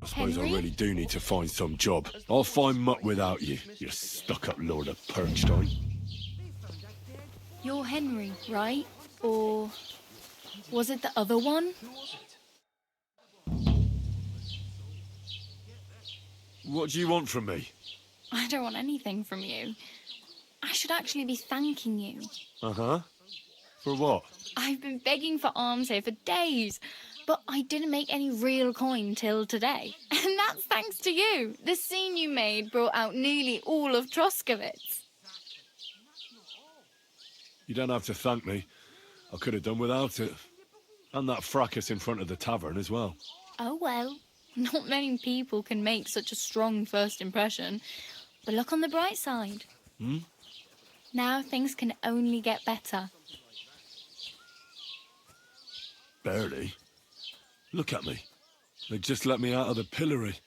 I suppose I Henry? really do need to find some job. I'll find muck without you, you stuck-up Lord of Perkstein. You're Henry, right? Or was it the other one? What do you want from me? I don't want anything from you. I should actually be thanking you. Uh-huh. For what? I've been begging for alms here for days, but I didn't make any real coin till today. And that's thanks to you. The scene you made brought out nearly all of Troskowitz. You don't have to thank me. I could have done without it. And that fracas in front of the tavern as well. Oh well, not many people can make such a strong first impression. But look on the bright side. Now things can only get better. Barely. Look at me. They just let me out of the pillory.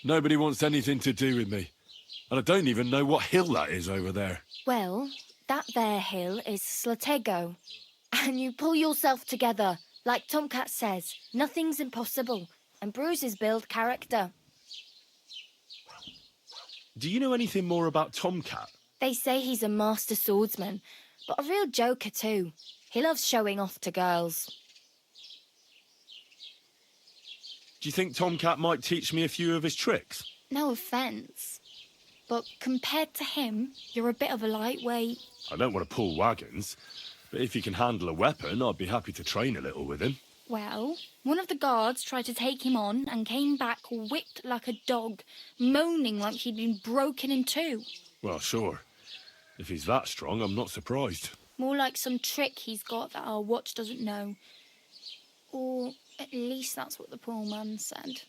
Nobody wants anything to do with me. And I don't even know what hill that is over there. Well, that there hill is Slatego. And you pull yourself together. Like Tomcat says, nothing's impossible. And bruises build character. Do you know anything more about Tomcat? They say he's a master swordsman, but a real joker too. He loves showing off to girls. Do you think Tomcat might teach me a few of his tricks? No offence, but compared to him, you're a bit of a lightweight. I don't want to pull wagons, but if he can handle a weapon, I'd be happy to train a little with him. Well, one of the guards tried to take him on and came back whipped like a dog, moaning like he'd been broken in two. Well, sure. If he's that strong, I'm not surprised. More like some trick he's got that our watch doesn't know. Or at least that's what the poor man said.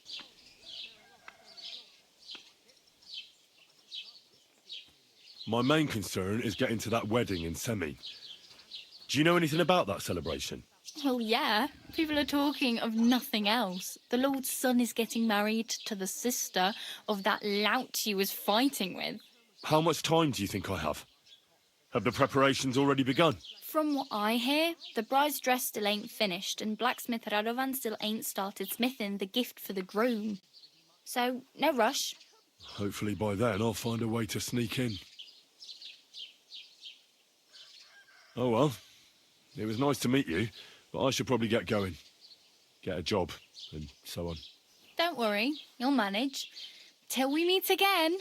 My main concern is getting to that wedding in Semine. Do you know anything about that celebration? Well, yeah. People are talking of nothing else. The Lord's son is getting married to the sister of that lout he was fighting with. How much time do you think I have? Have the preparations already begun? From what I hear, the bride's dress still ain't finished, and blacksmith Radovan still ain't started smithing the gift for the groom. So, no rush. Hopefully by then I'll find a way to sneak in. Oh well, it was nice to meet you, but I should probably get going. Get a job, and so on. Don't worry, you'll manage. Till we meet again.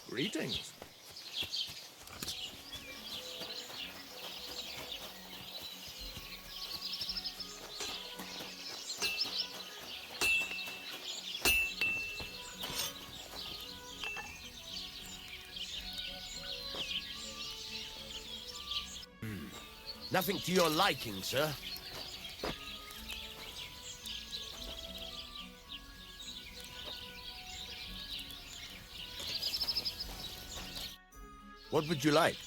Greetings. Nothing to your liking, sir. What would you like?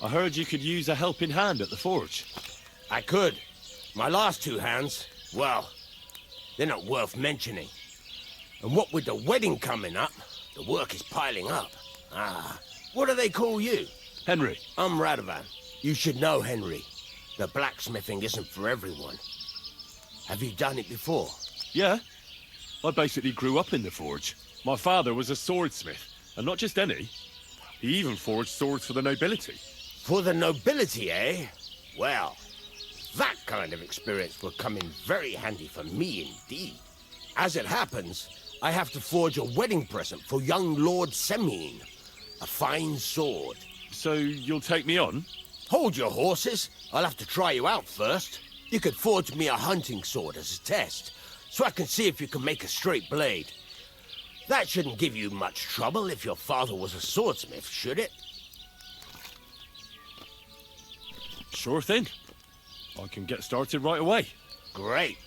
I heard you could use a helping hand at the forge. I could. My last two hands, well, they're not worth mentioning. And what with the wedding coming up, the work is piling up. What do they call you? Henry. I'm Radovan. You should know, Henry. The blacksmithing isn't for everyone. Have you done it before? Yeah. I basically grew up in the forge. My father was a swordsmith, and not just any. He even forged swords for the nobility. For the nobility, eh? Well, that kind of experience will come in very handy for me indeed. As it happens, I have to forge a wedding present for young Lord Semine. A fine sword. So you'll take me on? Hold your horses. I'll have to try you out first. You could forge me a hunting sword as a test, so I can see if you can make a straight blade. That shouldn't give you much trouble if your father was a swordsmith, should it? Sure thing. I can get started right away. Great.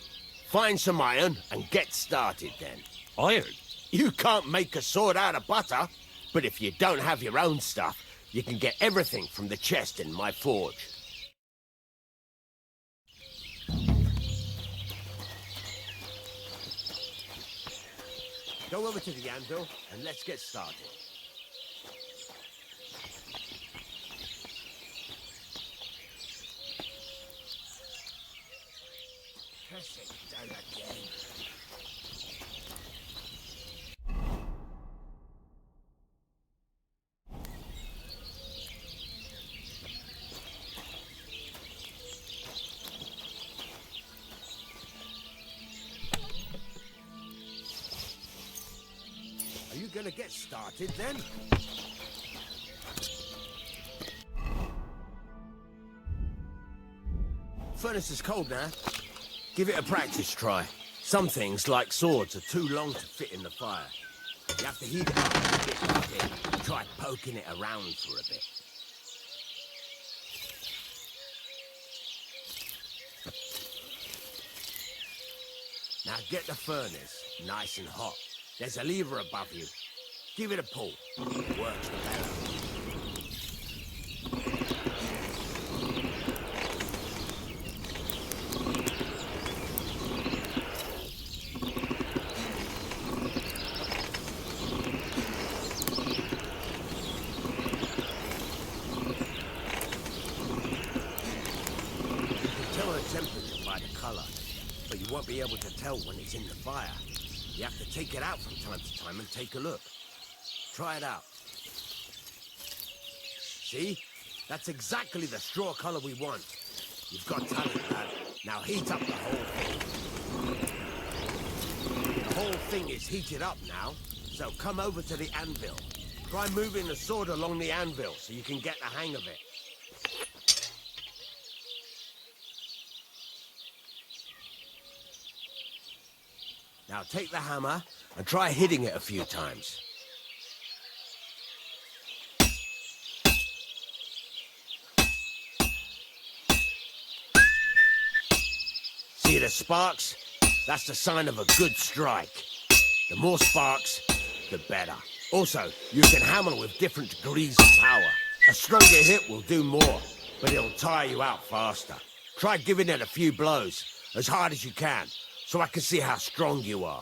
Find some iron and get started then. Iron? You can't make a sword out of butter, but if you don't have your own stuff, you can get everything from the chest in my forge. Go over to the anvil and let's get started. Press it down again. Are you gonna get started then? Furnace is cold now. Give it a practice try. Some things, like swords, are too long to fit in the fire. You have to heat it up a bit like it. Try poking it around for a bit. Now get the furnace nice and hot. There's a lever above you. Give it a pull. It works the better. You can tell the temperature by the color, but you won't be able to tell when it's in the fire. You have to take it out from time to time and take a look. Try it out. See? That's exactly the straw color we want. You've got talent, lad. Now heat up the whole thing. The whole thing is heated up now, so come over to the anvil. Try moving the sword along the anvil so you can get the hang of it. Now take the hammer and try hitting it a few times. See the sparks? That's the sign of a good strike. The more sparks, the better. Also, you can hammer with different degrees of power. A stronger hit will do more, but it'll tire you out faster. Try giving it a few blows, as hard as you can, so I can see how strong you are.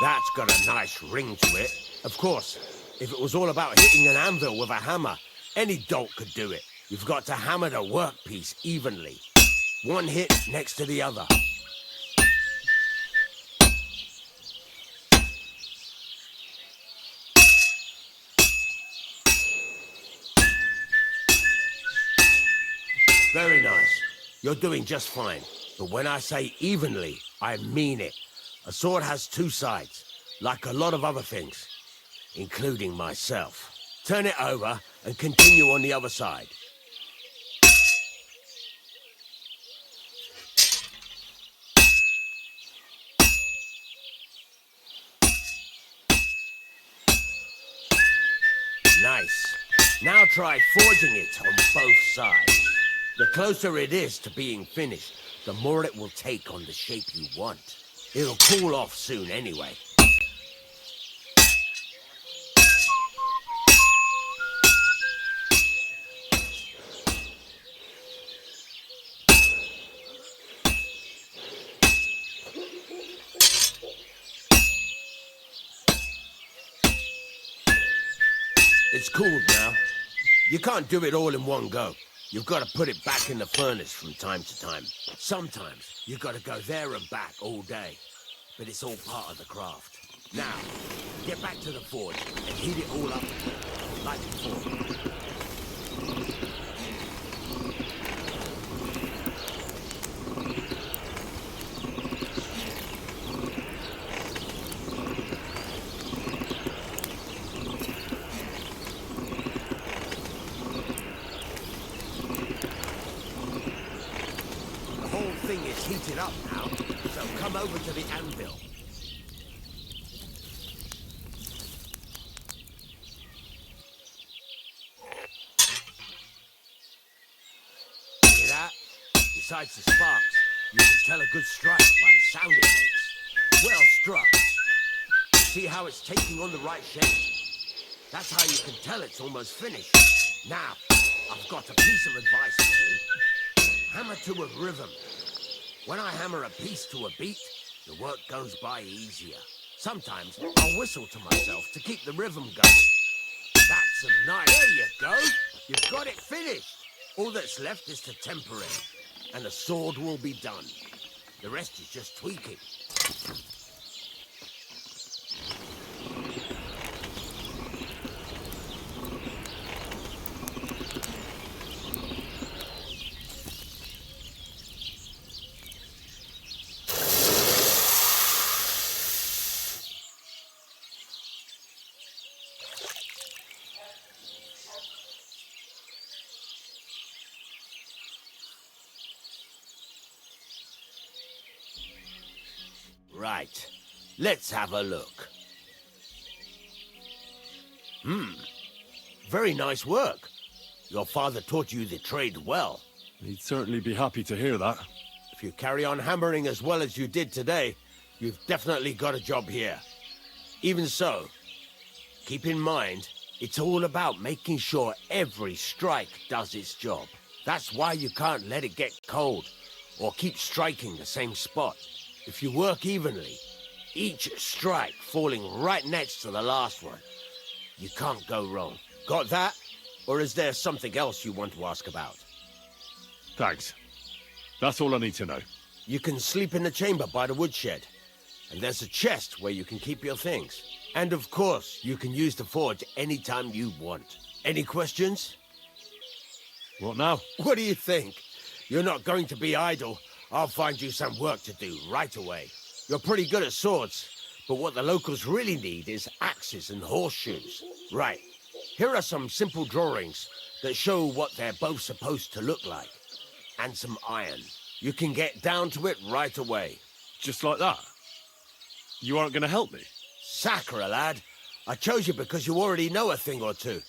That's got a nice ring to it. Of course, if it was all about hitting an anvil with a hammer, any dolt could do it. You've got to hammer the workpiece evenly. One hit next to the other. Very nice. You're doing just fine. But when I say evenly, I mean it. A sword has two sides, like a lot of other things, including myself. Turn it over and continue on the other side. Nice. Now try forging it on both sides. The closer it is to being finished, the more it will take on the shape you want. It'll cool off soon anyway. It's cooled now. You can't do it all in one go. You've got to put it back in the furnace from time to time. Sometimes you've got to go there and back all day. But it's all part of the craft. Now, get back to the forge and heat it all up like before. Thing is heated up now, so come over to the anvil. Besides the sparks, you can tell a good strike by the sound it makes. Well struck. See how it's taking on the right shape? That's how you can tell it's almost finished. Now, I've got a piece of advice for you. Hammer to a rhythm. When I hammer a piece to a beat, the work goes by easier. Sometimes I'll whistle to myself to keep the rhythm going. That's a nice... There you go! You've got it finished! All that's left is to temper it, and the sword will be done. The rest is just tweaking. Right, let's have a look. Very nice work. Your father taught you the trade well. He'd certainly be happy to hear that. If you carry on hammering as well as you did today, you've definitely got a job here. Even so, keep in mind, it's all about making sure every strike does its job. That's why you can't let it get cold, or keep striking the same spot. If you work evenly, each strike falling right next to the last one, you can't go wrong. Got that? Or is there something else you want to ask about? Thanks. That's all I need to know. You can sleep in the chamber by the woodshed, and there's a chest where you can keep your things. And of course, you can use the forge anytime you want. Any questions? What now? What do you think? You're not going to be idle. I'll find you some work to do right away. You're pretty good at swords, but what the locals really need is axes and horseshoes. Right. Here are some simple drawings that show what they're both supposed to look like. And some iron. You can get down to it right away. Just like that? You aren't going to help me? Sacre, lad. I chose you because you already know a thing or two.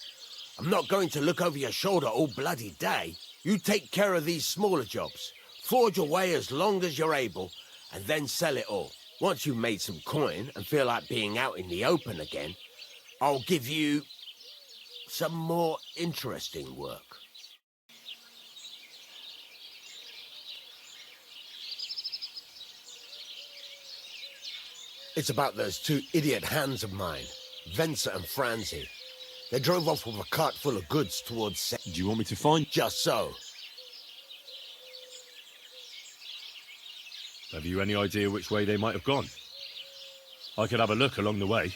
I'm not going to look over your shoulder all bloody day. You take care of these smaller jobs. Forge away as long as you're able, and then sell it all. Once you've made some coin and feel like being out in the open again, I'll give you some more interesting work. It's about those two idiot hands of mine, Venser and Franzi. They drove off with a cart full of goods towards... Do you want me to find... Just so. Have you any idea which way they might have gone? I could have a look along the way.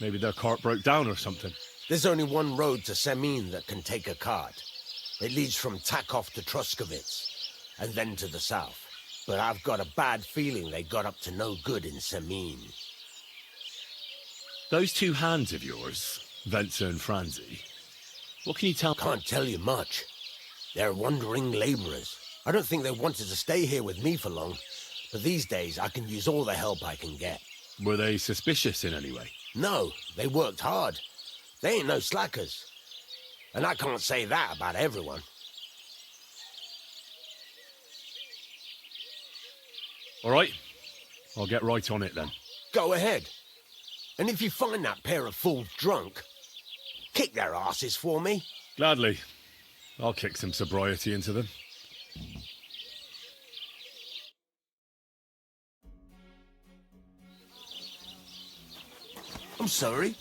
Maybe their cart broke down or something. There's only one road to Semin that can take a cart. It leads from Takov to Troskovitz, and then to the south. But I've got a bad feeling they got up to no good in Semin. Those two hands of yours, Venser and Franzi, what can you tell... Can't tell you much. They're wandering laborers. I don't think they wanted to stay here with me for long. But these days, I can use all the help I can get. Were they suspicious in any way? No, they worked hard. They ain't no slackers. And I can't say that about everyone. All right. I'll get right on it then. Go ahead. And if you find that pair of fools drunk, kick their asses for me. Gladly. I'll kick some sobriety into them. I'm sorry.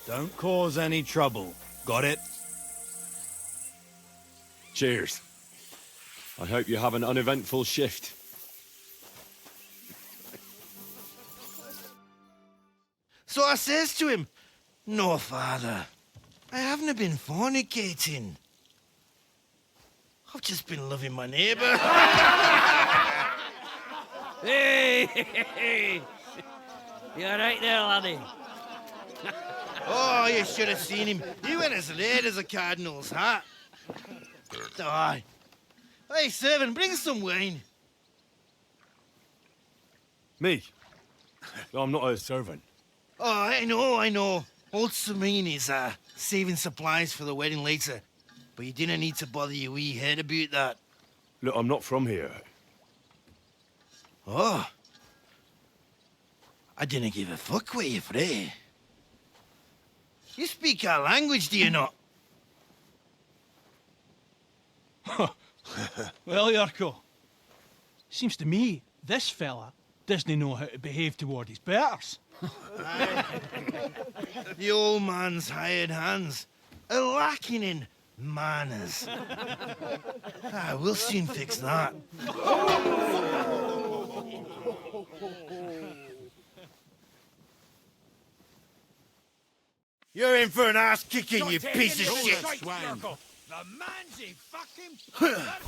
Don't cause any trouble. Got it? Cheers. I hope you have an uneventful shift. So I says to him, "No, father, I haven't been fornicating. I've just been loving my neighbour." Hey! You alright there, laddie? Oh, you should have seen him. He went as red as a cardinal's hat. Aye. Hey, servant, bring some wine. Me? I'm not a servant. Oh, I know. Old Serene is saving supplies for the wedding later. But you didn't need to bother your wee head about that. Look, I'm not from here. Oh. I didn't give a fuck what you're frae. You speak our language, do you not? Well, Yurko, seems to me this fella doesn't know how to behave toward his betters. The old man's hired hands are lacking in manners. We'll soon fix that. You're in for an ass kicking, you piece of shit. The man's a fucking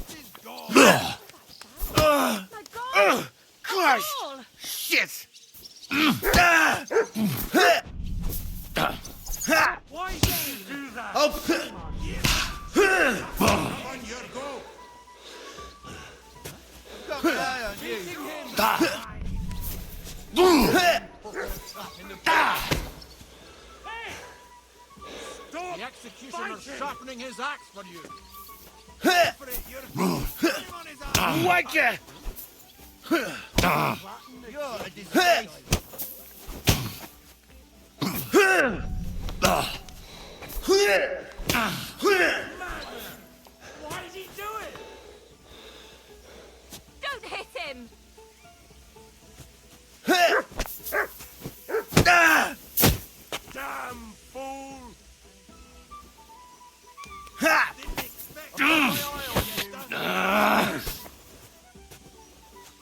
his god. Christ! Shit! Why did you do that? Oh, On your go. Got my eye on you. The executioner's sharpening his axe for you. For it, you're on his arm. Wanker! You're a disgrace. Why did he do it? Don't hit him! Damn fool! Didn't expect my eye on you.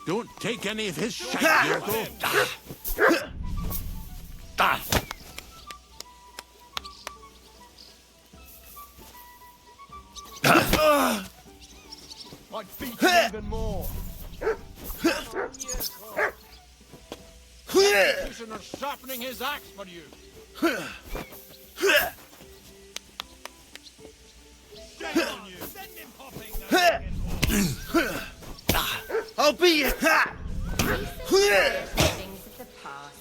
Don't take any of his shit, Yurko. I'd beat you even more. The executioner's sharpening his axe for you. Shame on you. Send him hopping. I'll beat you! Things of the past.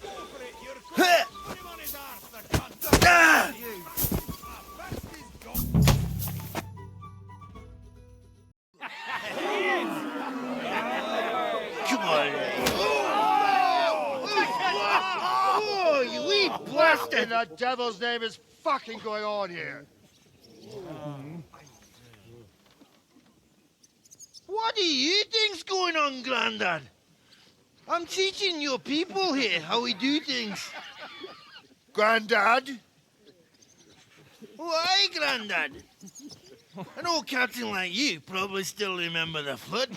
Go for it, Yurko. Put him on his arse, the cunt. You. First he's gone. Come on. Oh, you wee What in the devil's name is fucking going on here? What do you think's going on, Grandad? I'm teaching your people here how we do things. Grandad? Why, Grandad? An old captain like you probably still remember the flood.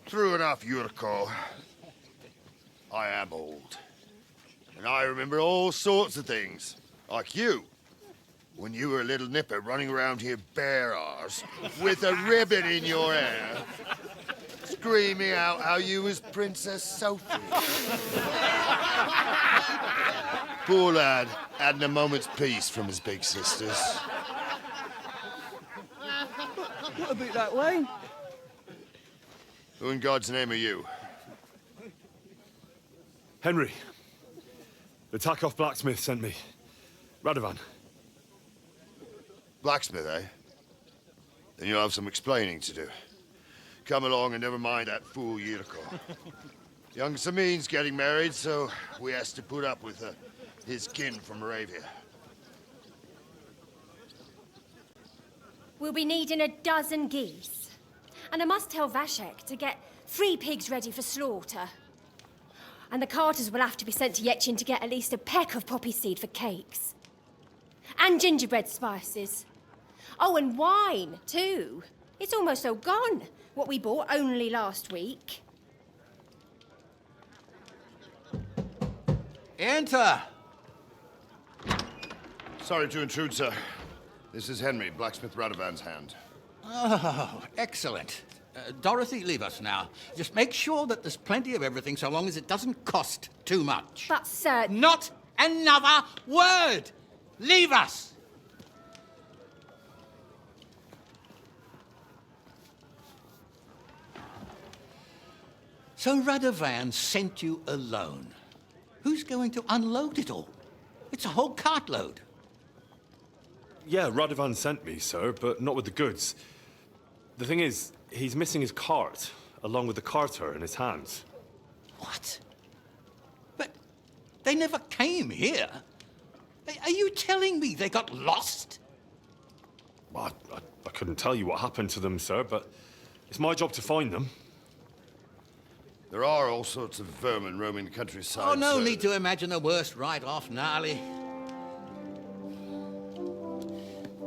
True enough, Yurko. I am old. And I remember all sorts of things. Like you. When you were a little nipper running around here bare arse with a ribbon in your hair, screaming out how you was Princess Sophie. Poor lad, hadn't a moment's peace from his big sisters. What about that wine? Who in God's name are you? Henry. The Takoff blacksmith sent me. Radovan. Blacksmith, eh? Then you'll have some explaining to do. Come along and never mind that fool Yurko. Young Samin's getting married, so we has to put up with his kin from Moravia. We'll be needing a dozen geese. And I must tell Vashek to get 3 pigs ready for slaughter. And the carters will have to be sent to Yetchin to get at least a peck of poppy seed for cakes. And gingerbread spices. Oh, and wine, too. It's almost all gone, what we bought only last week. Enter! Sorry to intrude, sir. This is Henry, blacksmith Radovan's hand. Oh, excellent. Dorothy, leave us now. Just make sure that there's plenty of everything so long as it doesn't cost too much. But, sir... Not another word! Leave us! So Radovan sent you alone. Who's going to unload it all? It's a whole cartload. Yeah, Radovan sent me, sir, but not with the goods. The thing is, he's missing his cart, along with the carter in his hands. What? But they never came here. Are you telling me they got lost? I couldn't tell you what happened to them, sir, but it's my job to find them. There are all sorts of vermin roaming the countryside. Oh, no sir. need to imagine the worst right off, gnarly.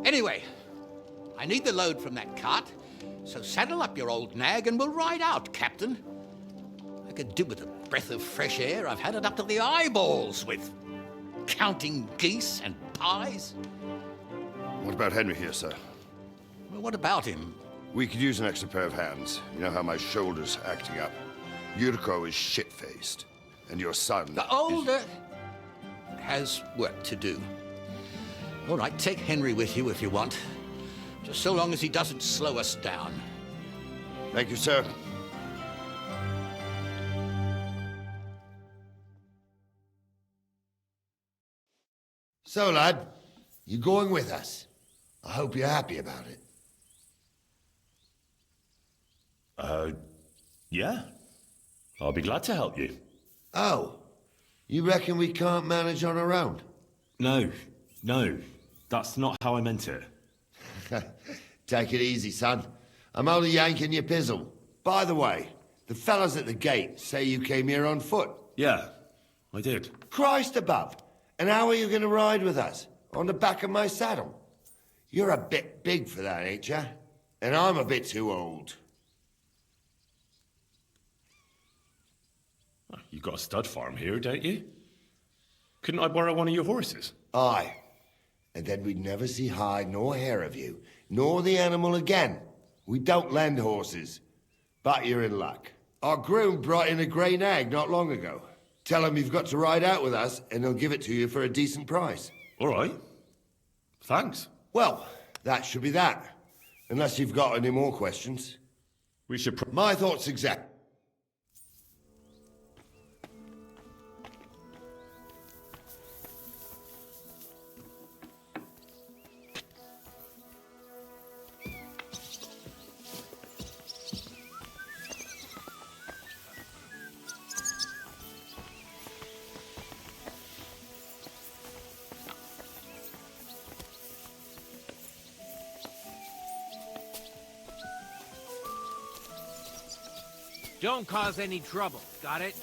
Anyway, I need the load from that cart, so saddle up your old nag and we'll ride out, Captain. I could do with a breath of fresh air. I've had it up to the eyeballs with counting geese and pies. What about Henry here, sir? Well, what about him? We could use an extra pair of hands. You know how my shoulder's acting up. Yuriko is shit-faced, and your son... The older has work to do. All right, take Henry with you if you want. Just so long as he doesn't slow us down. Thank you, sir. So, lad, you going with us? I hope you're happy about it. Yeah. I'll be glad to help you. Oh, you reckon we can't manage on our own? No, that's not how I meant it. Take it easy, son. I'm only yanking your pizzle. By the way, the fellas at the gate say you came here on foot. Yeah, I did. Christ above. And how are you going to ride with us? On the back of my saddle? You're a bit big for that, ain't you? And I'm a bit too old. You got a stud farm here, don't you? Couldn't I borrow one of your horses? Aye. And then we'd never see hide nor hair of you, nor the animal again. We don't lend horses. But you're in luck. Our groom brought in a grey nag not long ago. Tell him you've got to ride out with us, and he'll give it to you for a decent price. All right. Thanks. Well, that should be that. Unless you've got any more questions. We should... My thoughts exact. Don't cause any trouble, got it?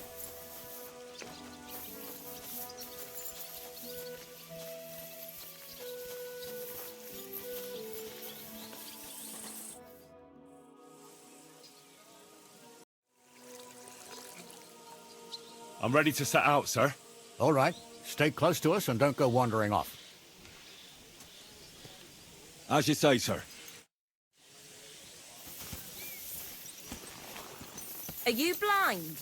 I'm ready to set out, sir. All right. Stay close to us and don't go wandering off. As you say, sir. Are you blind?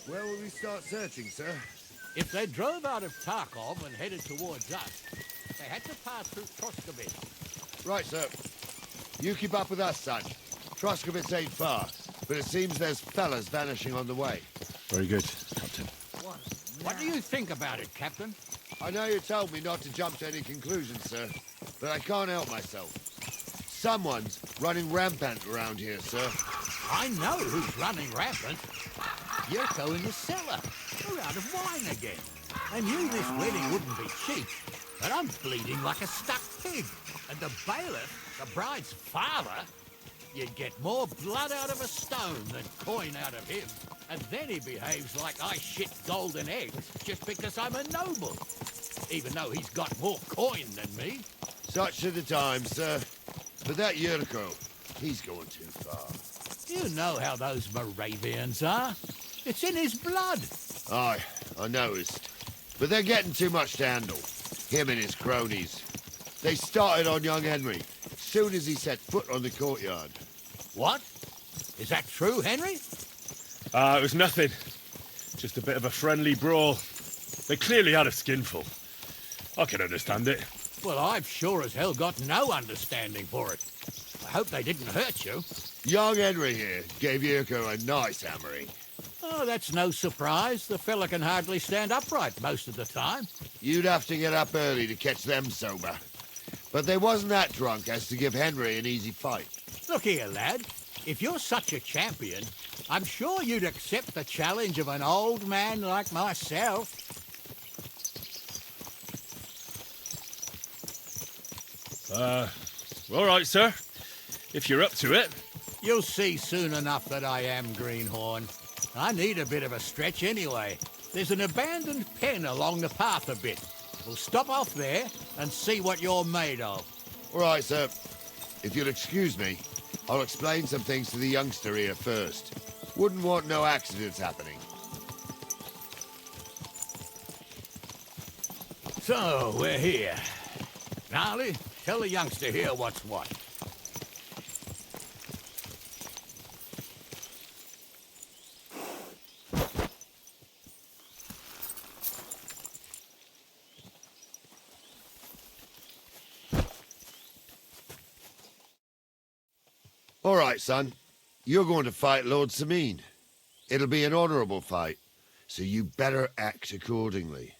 Where will we start searching, sir? If they drove out of Tarkov and headed towards us, they had to pass through Troskovich. Right, sir. You keep up with us, son. Troskovitz ain't far, but it seems there's fellas vanishing on the way. Very good, Captain. What do you think about it, Captain? I know you told me not to jump to any conclusions, sir, but I can't help myself. Someone's running rampant around here, sir. I know who's running rampant. Yurko in the cellar. We're out of wine again. I knew this wedding wouldn't be cheap, but I'm bleeding like a stuck pig. And the bailiff, the bride's father, you'd get more blood out of a stone than coin out of him. And then he behaves like I shit golden eggs just because I'm a noble. Even though he's got more coin than me. Such are the times, sir. But that Yurko, he's going too far. You know how those Moravians are. It's in his blood. Aye, I noticed. but they're getting too much to handle. Him and his cronies. They started on young Henry as soon as he set foot on the courtyard. What? Is that true, Henry? It was nothing. Just a bit of a friendly brawl. They clearly had a skinful. I can understand it. Well, I've sure as hell got no understanding for it. I hope they didn't hurt you. Young Henry here gave Yurko a nice hammering. Oh, that's no surprise. The fella can hardly stand upright most of the time. You'd have to get up early to catch them sober. But they wasn't that drunk as to give Henry an easy fight. Look here, lad. If you're such a champion, I'm sure you'd accept the challenge of an old man like myself. All right, sir. If you're up to it. You'll see soon enough that I am Greenhorn. I need a bit of a stretch anyway. There's an abandoned pen along the path a bit. We'll stop off there and see what you're made of. All right, sir. If you'll excuse me, I'll explain some things to the youngster here first. Wouldn't want no accidents happening. So, we're here. Gnarly, tell the youngster here what's what. All right, son. You're going to fight Lord Sameen. It'll be an honourable fight, so you better act accordingly.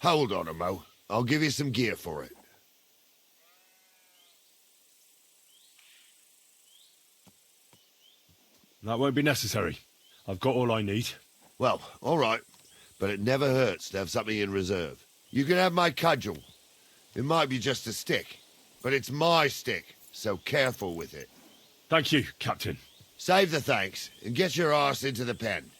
Hold on a mo. I'll give you some gear for it. That won't be necessary. I've got all I need. Well, all right. But it never hurts to have something in reserve. You can have my cudgel. It might be just a stick, but it's my stick, so careful with it. Thank you, Captain. Save the thanks, and get your arse into the pen.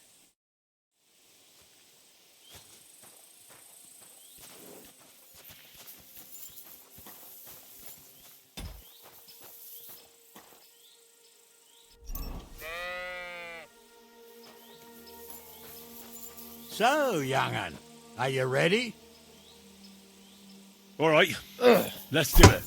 So, young'un, are you ready? All right. Let's do it.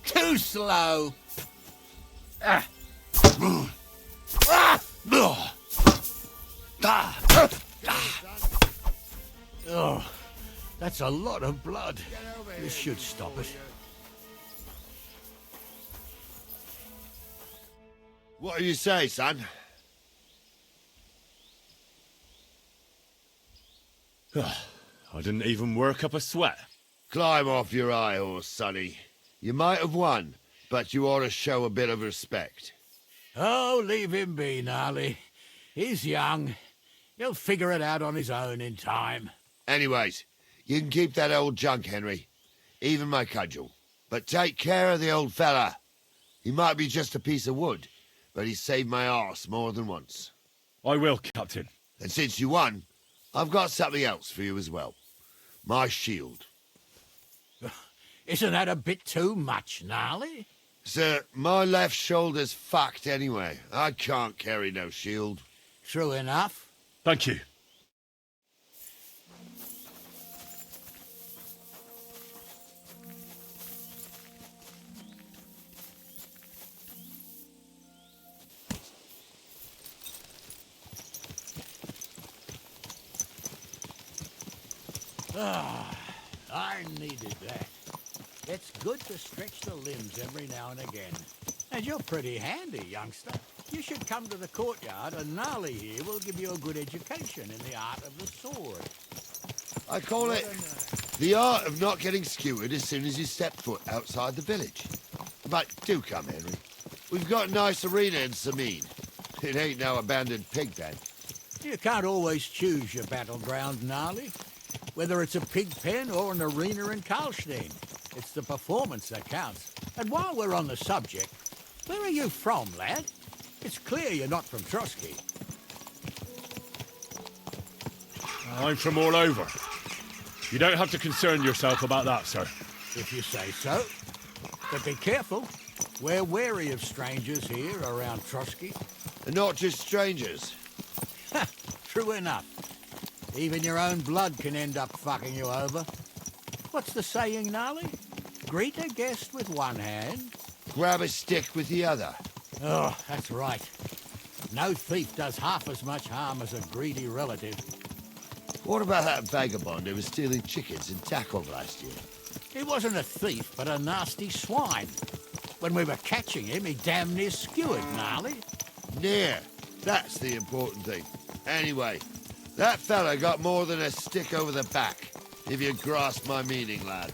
Too slow. Oh, that's a lot of blood. This should stop it. What do you say, son? I didn't even work up a sweat. Climb off your high horse, sonny. You might have won, but you ought to show a bit of respect. Oh, leave him be, Gnarly. He's young. He'll figure it out on his own in time. Anyways, you can keep that old junk, Henry. Even my cudgel. But take care of the old fella. He might be just a piece of wood, but he's saved my arse more than once. I will, Captain. And since you won, I've got something else for you as well. My shield. Isn't that a bit too much, Gnarly? Sir, my left shoulder's fucked anyway. I can't carry no shield. True enough. Thank you. Ah, I needed that. It's good to stretch the limbs every now and again. And you're pretty handy, youngster. You should come to the courtyard, and Gnarly here will give you a good education in the art of the sword. I call it the art of not getting skewered as soon as you step foot outside the village. But do come, Henry. We've got a nice arena in Sameen. It ain't no abandoned pig pen. You can't always choose your battleground, Gnarly. Whether it's a pig pen or an arena in Karlstein, it's the performance that counts. And while we're on the subject, where are you from, lad? It's clear you're not from Trotsky. I'm from all over. You don't have to concern yourself about that, sir. if you say so. But be careful. We're wary of strangers here around Trotsky. And not just strangers. True enough. Even your own blood can end up fucking you over. What's the saying, Gnarly? Greet a guest with one hand. Grab a stick with the other. Oh, that's right. No thief does half as much harm as a greedy relative. What about that vagabond who was stealing chickens in Tackle last year? He wasn't a thief, but a nasty swine. When we were catching him, he damn near skewered Gnarly. Near. That's the important thing. Anyway, that fella got more than a stick over the back, if you grasp my meaning, lad.